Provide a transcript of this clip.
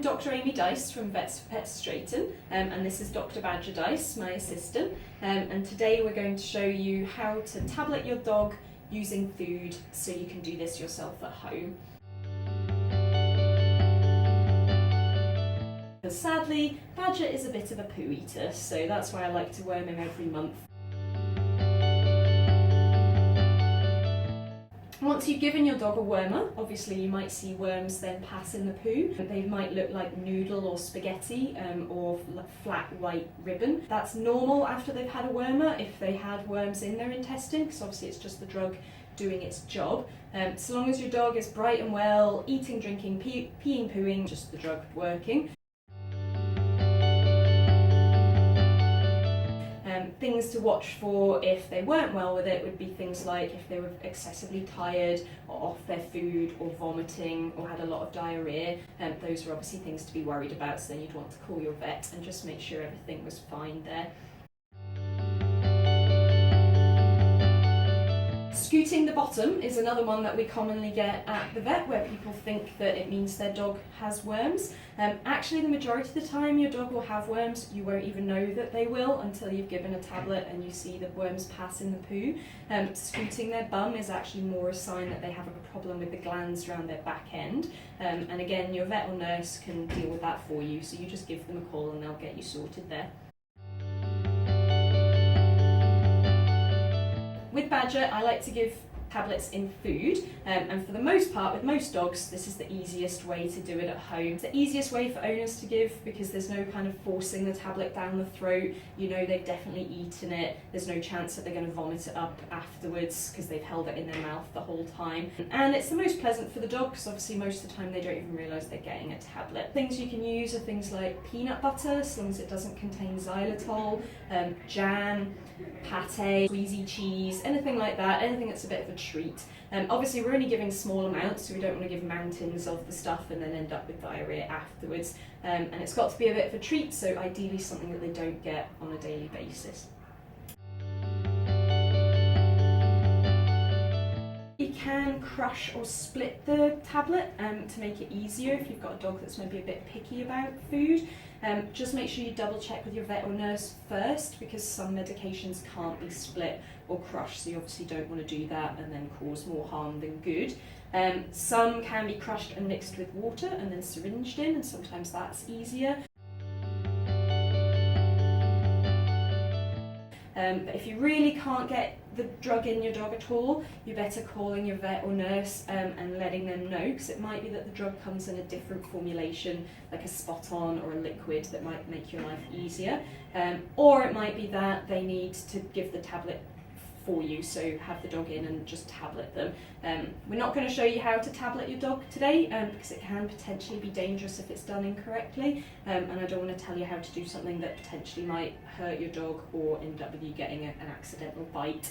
Dr. Amy Dyce from Vets for Pets Straighten, and this is Dr. Badger Dyce, my assistant, and today we're going to show you how to tablet your dog using food so you can do this yourself at home. But sadly, Badger is a bit of a poo eater, so that's why I like to worm him every month. Once you've given your dog a wormer, obviously you might see worms then pass in the poo. They might look like noodle or spaghetti or flat white ribbon. That's normal after they've had a wormer if they had worms in their intestine, because obviously it's just the drug doing its job. So long as your dog is bright and well, eating, drinking, peeing, pooing, just the drug working. Things to watch for if they weren't well with it would be things like if they were excessively tired or off their food or vomiting or had a lot of diarrhea. Those are obviously things to be worried about, so then you'd want to call your vet and just make sure everything was fine there. Scooting the bottom is another one that we commonly get at the vet, where people think that it means their dog has worms. Actually, the majority of the time your dog will have worms. You won't even know that they will until you've given a tablet and you see the worms pass in the poo. Scooting their bum is actually more a sign that they have a problem with the glands around their back end. And again, your vet or nurse can deal with that for you, so you just give them a call and they'll get you sorted there. With Badger, I like to give tablets in food, and for the most part, with most dogs, this is the easiest way to do it at home. It's the easiest way for owners to give because there's no kind of forcing the tablet down the throat. You know they've definitely eaten it. There's no chance that they're going to vomit it up afterwards because they've held it in their mouth the whole time. And it's the most pleasant for the dog because obviously most of the time they don't even realise they're getting a tablet. Things you can use are things like peanut butter, as long as it doesn't contain xylitol, jam, pate, squeezy cheese, anything like that, anything that's a bit of a treat. Obviously we're only giving small amounts, so we don't want to give mountains of the stuff and then end up with diarrhea afterwards. And it's got to be a bit of a treat, so ideally something that they don't get on a daily basis. You can crush or split the tablet to make it easier if you've got a dog that's maybe a bit picky about food. Just make sure you double check with your vet or nurse first, because some medications can't be split or crushed, so you obviously don't want to do that and then cause more harm than good. Some can be crushed and mixed with water and then syringed in, and sometimes that's easier. But if you really can't get the drug in your dog at all, you're better calling your vet or nurse and letting them know, because it might be that the drug comes in a different formulation, like a spot-on or a liquid that might make your life easier. Or it might be that they need to give the tablet for you, so have the dog in and just tablet them. We're not going to show you how to tablet your dog today because it can potentially be dangerous if it's done incorrectly, and I don't want to tell you how to do something that potentially might hurt your dog or end up with you getting an accidental bite.